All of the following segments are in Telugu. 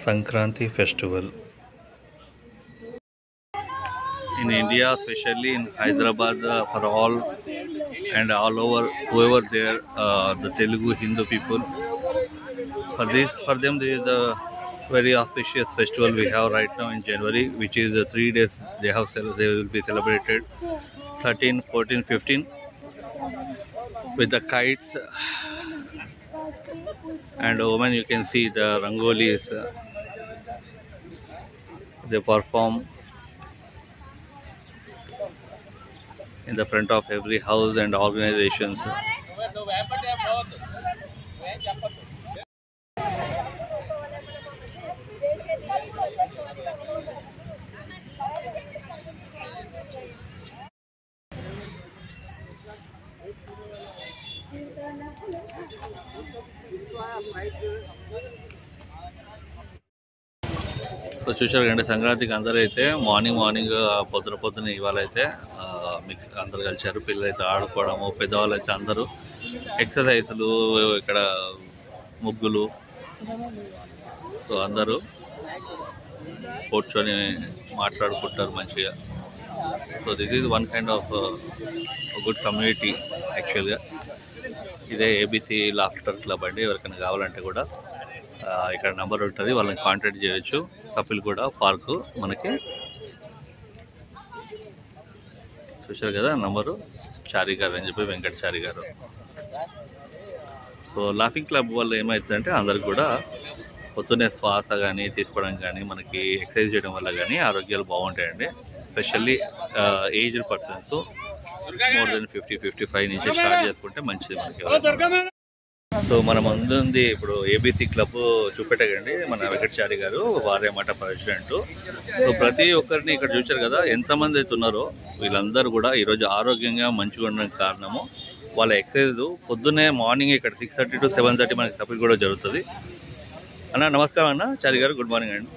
Sankranti festival. In India, especially in Hyderabad, for all and all over, whoever there, the Telugu Hindu people, for them, this is a very auspicious festival we have right now in January, which is 3 days. They will be celebrated 13, 14, 15 with the kites, and women, you can see the rangolis. They perform in the front of every house and organizations. So చూశారు కండి, సంక్రాంతికి అందరూ అయితే మార్నింగ్ పొద్దున ఇవాళ అయితే మిక్స్ అందరు కలిసారు. పిల్లలు అయితే ఆడుకోవడము, పెద్దవాళ్ళు అయితే అందరూ ఎక్సర్సైజులు, ఇక్కడ ముగ్గులు. సో అందరూ కూర్చొని మాట్లాడుకుంటారు మంచిగా. So this is one kind of good community యాక్చువల్గా. ఇదే ఏబీసీ లాఫ్టర్ క్లబ్ అండి. ఎవరికైనా కావాలంటే కూడా ఇక్కడ నెంబర్ ఉంటుంది, వాళ్ళని కాంటాక్ట్ చేయొచ్చు. సఫిల్గూడ పార్కు మనకి చూశారు కదా నంబరు, చారి గారు అని చెప్పి, వెంకట చారి గారు. సో లాఫింగ్ క్లబ్ వల్ల ఏమవుతుందంటే అందరికి కూడా పొద్దున్నే శ్వాస కానీ తీసుకోవడం కానీ, మనకి ఎక్సర్సైజ్ చేయడం వల్ల కానీ ఆరోగ్యాలు బాగుంటాయండి. Especially aged persons more than 50-55 నుంచి స్టార్ట్ చేసుకుంటే మంచిది మనకి. సో మన ముందుంది ఇప్పుడు ఏబీసీ క్లబ్ చూపెట్టకండి, మన వెంకటచారి గారు, వారేమాట ప్రెసిడెంట్. సో ప్రతి ఒక్కరిని ఇక్కడ చూశారు కదా, ఎంతమంది అయితే ఉన్నారో వీళ్ళందరూ కూడా ఈరోజు ఆరోగ్యంగా మంచిగా ఉండడానికి కారణము వాళ్ళ ఎక్సర్సైజ్. పొద్దున్నే మార్నింగ్ ఇక్కడ 6:30 to 7:30 మనకి సపోర్ట్ కూడా జరుగుతుంది. అన్న నమస్కారం అన్న, చారి గారు గుడ్ మార్నింగ్ అండి.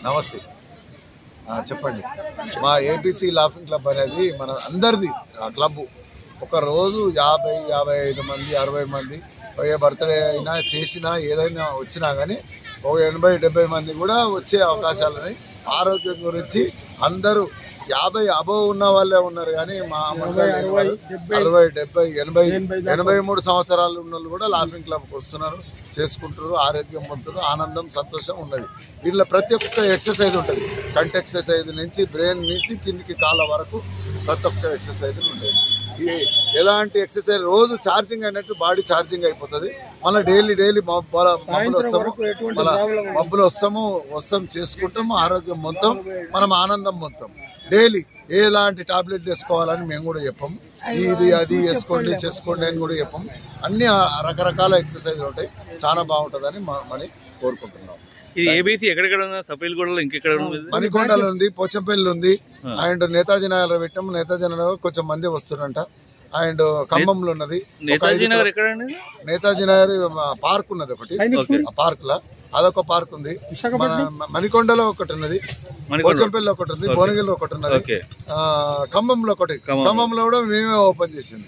నమస్తే, చెప్పండి. మా ఏబీసీ లాఫింగ్ క్లబ్ అనేది మన అందరిది క్లబ్. ఒక రోజు 50-55 మంది 60 మంది ఏ బర్త్డే అయినా చేసినా ఏదైనా వచ్చినా కానీ ఒక 80-70 మంది కూడా వచ్చే అవకాశాలని, ఆరోగ్యం గురించి అందరూ 50 అబోవ్ ఉన్న వాళ్ళే ఉన్నారు. కానీ మా 60-70-80-83 సంవత్సరాలు ఉన్న వాళ్ళు కూడా లాఫింగ్ క్లబ్కి వస్తున్నారు, చేసుకుంటారు, ఆరోగ్యం పొందుతారు, ఆనందం సంతోషం ఉన్నది. వీళ్ళ ప్రతి ఒక్క ఎక్సర్సైజ్ ఉంటుంది. కంటి ఎక్సర్సైజ్ నుంచి బ్రెయిన్ నుంచి కిందికి కాళ్ళ వరకు ప్రతి ఒక్క ఎక్సర్సైజులు ఉంటాయి. ఎలాంటి ఎక్సర్సైజ్ రోజు ఛార్జింగ్ అయినట్టు బాడీ ఛార్జింగ్ అయిపోతుంది. మళ్ళీ డైలీ మబ్బులు వస్తాం చేసుకుంటాము, ఆరోగ్యం మొత్తం, మనం ఆనందం మొత్తం. డైలీ ఎలాంటి టాబ్లెట్ వేసుకోవాలని మేము కూడా చెప్పాము. ఇది అది చేసుకోండి అని కూడా చెప్పాము. అన్ని రకరకాల ఎక్సర్సైజ్లు ఉంటాయి, చాలా బాగుంటుందని మరి కోరుకుంటున్నాం. ఇది ఏబీసీ ఎక్కడెక్కడ ఉంది? సఫిల్గూడలో ఇంకెక్కడ ఉంది? మణికొండలో ఉంది, పోచంపల్లి ఉంది, అండ్ నేతాజీ నగర్ పెట్టాము. నేతాజీ నగర్ కొంచెం మంది వస్తున్నారంట. అండ్ ఖమ్మంలో ఉన్నది. నేతాజీ నగర్ ఎక్కడండి? నేతాజీ నగర్ పార్క్ ఉన్నది ఒకటి, ఆ పార్క్ లా అదొక పార్క్ ఉంది. మణికొండలో ఒకటి ఉన్నది, పోచంపల్లిలో ఒకటి ఉంది, భువనగిరిలో ఒకటి ఉన్నది, ఖమ్మంలో ఒకటి. ఖమ్మంలో కూడా మేమే ఓపెన్ చేసింది.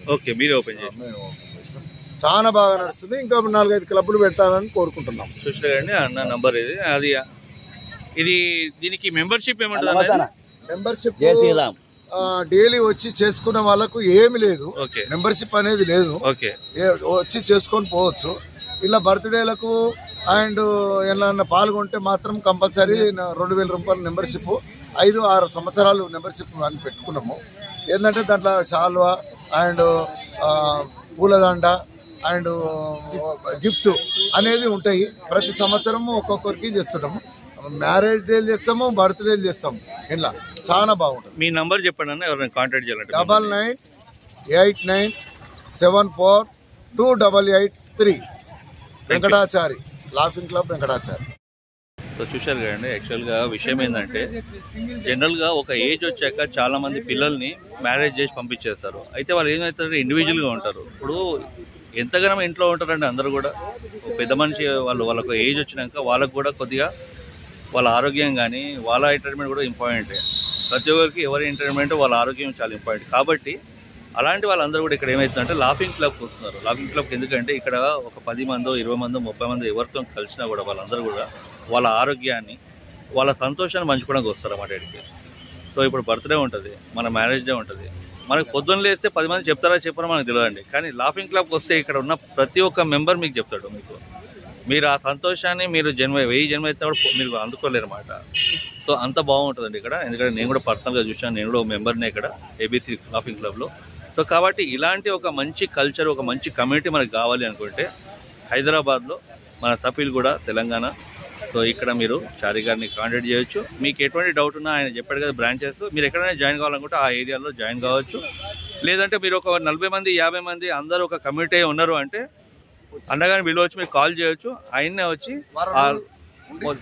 చాలా బాగా నడుస్తుంది. ఇంకా 4-5 క్లబ్లు పెట్టాలని కోరుకుంటున్నాం. చూసారండి అన్న నంబర్ ఇది దీనికి మెంబర్షిప్ ఏమంటుంది? మెంబర్షిప్ డైలీ వచ్చి చేసుకునే వాళ్ళకు ఏమి లేదు, మెంబర్షిప్ అనేది లేదు. వచ్చి చేసుకొని పోవచ్చు. ఇలా బర్త్డేలకు అండ్ ఏమన్నా పాల్గొంటే మాత్రం కంపల్సరీ 2,000 రూపాయల మెంబర్షిప్, 5-6 సంవత్సరాలు మెంబర్షిప్ అని పెట్టుకున్నాము. ఏంటంటే దాంట్లో శాల్వా అండ్ పూలదండ అండ్ గిఫ్ట్ అనేది ఉంటాయి. ప్రతి సంవత్సరము ఒక్కొక్కరికి చేస్తుంటాము. మ్యారేజ్ డేలు చేస్తాము, బర్త్డేలు చేస్తాము. ఇలా చాలా బాగుంటుంది. మీ నంబర్ చెప్పండి అన్న, ఎవరైనా కాంటాక్ట్ చేయాలంటే. 9989742883 Venkatachari laughing club Venkatachari. So చూశారు కదండి, యాక్చువల్గా విషయం ఏంటంటే జనరల్గా ఒక ఏజ్ వచ్చాక చాలా మంది పిల్లల్ని మ్యారేజ్ చేసి పంపించేస్తారు. అయితే వాళ్ళు ఏమవుతారు, ఇండివిజువల్గా ఉంటారు. ఇప్పుడు ఎంతగానో ఇంట్లో ఉంటారండి అందరూ కూడా. పెద్ద మనిషి వాళ్ళకు ఏజ్ వచ్చినాక వాళ్ళకు కూడా కొద్దిగా వాళ్ళ ఆరోగ్యం కానీ వాళ్ళ ఎంటర్టైన్మెంట్ కూడా ఇంపార్టెంటే. ప్రతి ఒక్కరికి ఎవరి ఎంటర్టైన్మెంట్ వాళ్ళ ఆరోగ్యం చాలా ఇంపార్టెంట్. కాబట్టి అలాంటి వాళ్ళందరూ కూడా ఇక్కడ ఏమవుతుందంటే లాఫింగ్ క్లబ్కి వస్తున్నారు. లాఫింగ్ క్లబ్కి ఎందుకంటే ఇక్కడ ఒక 10 మందో 20 మందో 30 మందో ఎవరితో కలిసినా కూడా వాళ్ళందరూ కూడా వాళ్ళ ఆరోగ్యాన్ని వాళ్ళ సంతోషాన్ని పంచుకోవడానికి వస్తారు అన్నమాట ఇక్కడికి. సో ఇప్పుడు బర్త్డే ఉంటుంది, మన మ్యారేజ్ డే ఉంటుంది, మనకు పొద్దున్న లేస్తే 10 మంది చెప్తారా చెప్పారో మనకు తెలియదండి. కానీ లాఫింగ్ క్లబ్కి వస్తే ఇక్కడ ఉన్న ప్రతి ఒక్క మెంబర్ మీకు చెప్తాడు. మీరు ఆ సంతోషాన్ని మీరు 1000 జన్మ అయితే కూడా మీరు అందుకోలేరు అన్నమాట. సో అంత బాగుంటుందండి ఇక్కడ. ఎందుకంటే నేను కూడా పర్సనల్గా చూసాను, నేను కూడా ఒక మెంబర్నే ఇక్కడ ఏబీసీ లాఫింగ్ క్లబ్లో. సో కాబట్టి ఇలాంటి ఒక మంచి కల్చర్, ఒక మంచి కమ్యూనిటీ మనకు కావాలి అనుకుంటే హైదరాబాద్లో మన సఫీల్ కూడా తెలంగాణ. సో ఇక్కడ మీరు చారి గారిని కాంటాక్ట్ చేయొచ్చు. మీకు ఎటువంటి డౌట్ ఉన్నా ఆయన చెప్పాడు కదా బ్రాంచెస్, మీరు ఎక్కడైనా జాయిన్ కావాలనుకుంటే ఆ ఏరియాలో జాయిన్ కావచ్చు. లేదంటే మీరు ఒక 40 మంది 50 మంది అందరూ ఒక కమ్యూనిటీ ఉన్నారు అంటే అన్నగారిని విలువచ్చి మీకు కాల్ చేయొచ్చు. ఆయన్నే వచ్చి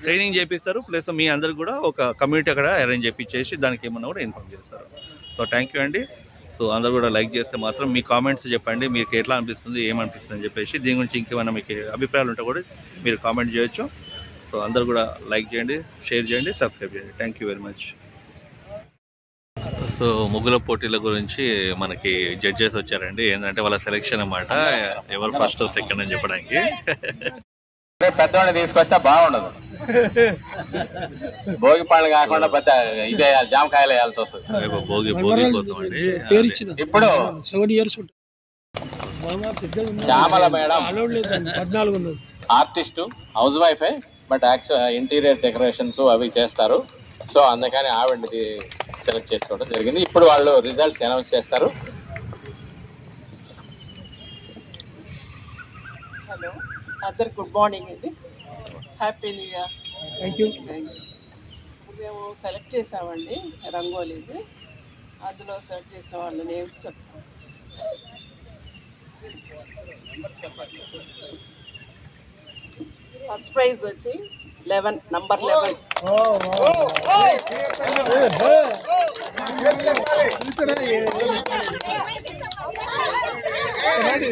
ట్రైనింగ్ చేపిస్తారు. ప్లస్ మీ అందరికి కూడా ఒక కమ్యూనిటీ అక్కడ అరేంజ్ చేపించేసి దానికి ఏమన్నా కూడా ఇన్ఫార్మ్ చేస్తారు. సో థ్యాంక్ యూ అండి. సో అందరూ కూడా లైక్ చేస్తే మాత్రం మీ కామెంట్స్ చెప్పండి, మీకు ఎట్లా అనిపిస్తుంది, ఏమనిపిస్తుంది అని చెప్పేసి. దీని గురించి ఇంకేమైనా మీకు అభిప్రాయాలు ఉంటే కూడా మీరు కామెంట్ చేయొచ్చు. సో అందరూ కూడా లైక్ చేయండి, షేర్ చేయండి, సబ్స్క్రైబ్ చేయండి. Thank you very much. So ముగ్గుల పోటీల గురించి మనకి జడ్జెస్ వచ్చారండి. ఏంటంటే వాళ్ళ సెలెక్షన్ అన్నమాట, ఎవరు ఫస్ట్ సెకండ్ అని చెప్పడానికి. పెద్దవాడిని తీసుకొస్తే బాగుండదు, భోగి పండ్లు కాకుండా పెద్ద ఇదే జామకాయలు వేయాల్సి వస్తుంది. భోగి కోసం అండి. ఇప్పుడు Shyamala madam artist, housewife, but actual interior decorations అవి చేస్తారు. సో అందుకని ఆవిడని సెలెక్ట్ చేసుకోవడం జరిగింది. ఇప్పుడు వాళ్ళు రిజల్ట్స్ అనౌన్స్ చేస్తారు. హలో అందరికి గుడ్ మార్నింగ్ అండి, happy new year. Thank you. మేము సెలెక్ట్ చేసామండి రంగోలీది. అందులో సెలెక్ట్ చేసిన వాళ్ళ నేమ్స్ చెప్తాం. ఫస్ట్ ప్రైజ్ వచ్చి 11, number 11.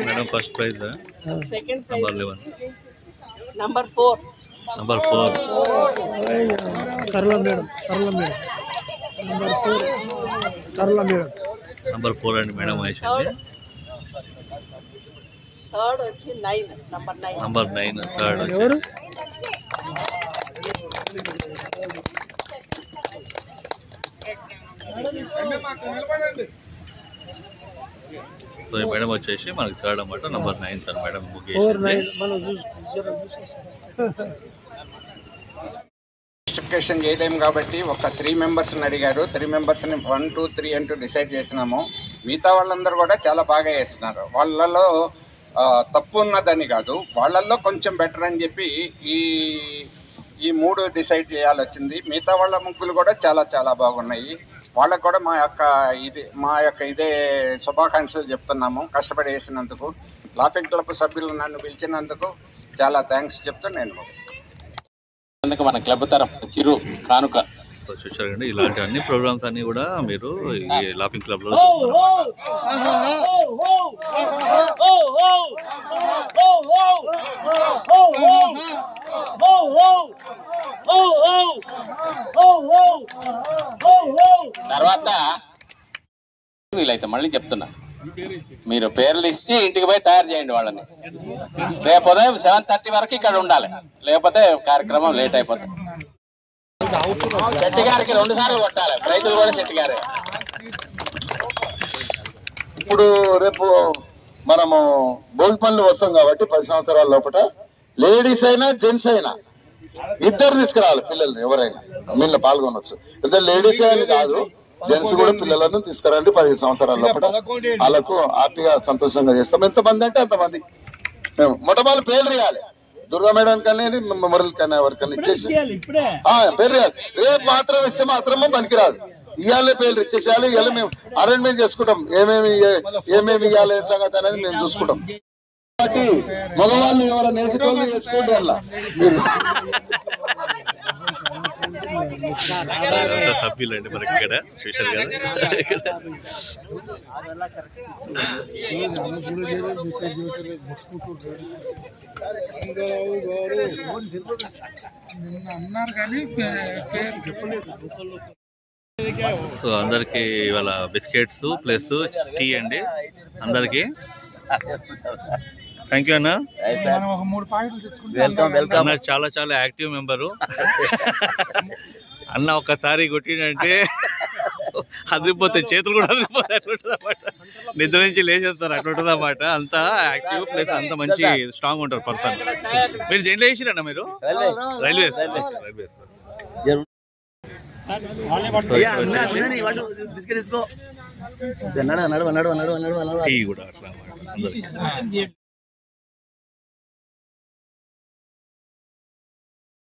Madam first prize. Second prize number 4. Number 4 కర్ల మేడం. నంబర్ 4 అండి మేడం మహేష్ అండి. థర్డ్ వచ్చి 9, నంబర్ 9. నంబర్ 9 థర్డ్ వచ్చి ఎవరు? సో ఈ మేడం వచ్చేసి మనకి థర్డ్ అన్నమాట, నంబర్ 9 తన మేడం ముగ్గేసి. స్పెసిఫికేషన్ చేయలేము కాబట్టి ఒక 3 మెంబర్స్ని అడిగారు. 3 మెంబర్స్ని 1, 2, 3 అంటూ డిసైడ్ చేసినాము. మిగతా వాళ్ళందరూ కూడా చాలా బాగా చేస్తున్నారు. వాళ్ళలో తప్పు ఉన్నదని కాదు, వాళ్ళల్లో కొంచెం బెటర్ అని చెప్పి ఈ 3 డిసైడ్ చేయాలి వచ్చింది. మిగతా వాళ్ళ ముగ్గులు కూడా చాలా చాలా బాగున్నాయి. వాళ్ళకు కూడా మా యొక్క ఇదే శుభాకాంక్షలు చెప్తున్నాము. కష్టపడి వేసినందుకు, లాఫింగ్ క్లబ్ సభ్యులు నన్ను పిలిచినందుకు చాలా థ్యాంక్స్ చెప్తూ నేను ముగిస్తాను. మన క్లబ్ తరఫు చిరు కానుక. చూసారండి, ఇలాంటి అన్ని ప్రోగ్రామ్స్ అన్ని కూడా మీరు ఈ లాఫింగ్ క్లబ్ లో తర్వాత వీలైతే మళ్ళీ చెప్తున్నా, మీరు పేర్లు ఇచ్చి ఇంటికి పోయి తయారు చేయండి వాళ్ళని. రేపు ఉదయం 7:30 వరకు ఇక్కడ ఉండాలి, లేకపోతే కార్యక్రమం లేట్ అయిపోతుంది. శెట్టి గారికి 2 సార్లు కొట్టాలి, ప్రైజులు కూడా శెట్టి గారే. ఇప్పుడు రేపు మనము భోగిపల్లి వస్తాం కాబట్టి 10 సంవత్సరాల లోపల లేడీస్ అయినా జెంట్స్ అయినా ఇద్దరు తీసుకురావాలి. పిల్లల్ని ఎవరైనా వీళ్ళు పాల్గొనవచ్చు. ఇద్దరు లేడీస్ అని కాదు, జెంట్స్ కూడా పిల్లలను తీసుకురండి. 15 సంవత్సరాల లోపల వాళ్ళకు హ్యాపీగా సంతోషంగా చేస్తాం. ఎంతమంది అంటే అంతమంది. మేము మొట్టమొదటి పేర్లు ఇవ్వాలి. దుర్గా మేడం కానీ మురళి కానీ ఎవరికైనా ఇచ్చేసి పేరు ఇవ్వాలి. రేపు మాత్రం ఇస్తే మాత్రమే పనికిరాదు. ఇవాళ పేర్లు ఇచ్చేసేయాలి. ఇవాళ మేము అరేంజ్మెంట్ చేసుకుంటాం, ఏమేమి ఇవ్వాలి సంగతి అనేది మేము చూసుకుంటాం. కాబట్టి మగవాళ్ళు ఎవరైనా నేర్చుకోవాలి చేసుకోండి. అలా సభ్యులండి మనకి ఇక్కడ చూశారు కదా. అన్నారు కానీ పేరు చెప్పలేదు. సో అందరికి ఇవాళ బిస్కెట్స్ ప్లస్ టీ అండి అందరికి. థ్యాంక్ యూ అన్న. అన్న చాలా చాలా యాక్టివ్ మెంబరు. అన్న ఒక్కసారి కొట్టినంటే అదిరిపోతే చేతులు కూడా అదిరిపోతాయి, అట్లుంటుంది అన్నమాట. నిద్ర నుంచి లేచేస్తారు, అట్లుంటుంది అన్నమాట. అంతా యాక్టివ్ ప్లస్ అంత మంచి స్ట్రాంగ్ ఉంటారు పర్సన్. మీరు దేంట్లో వేసిరన్న? మీరు రైల్వేస్. టీ కూడా అట్లా అందరికి.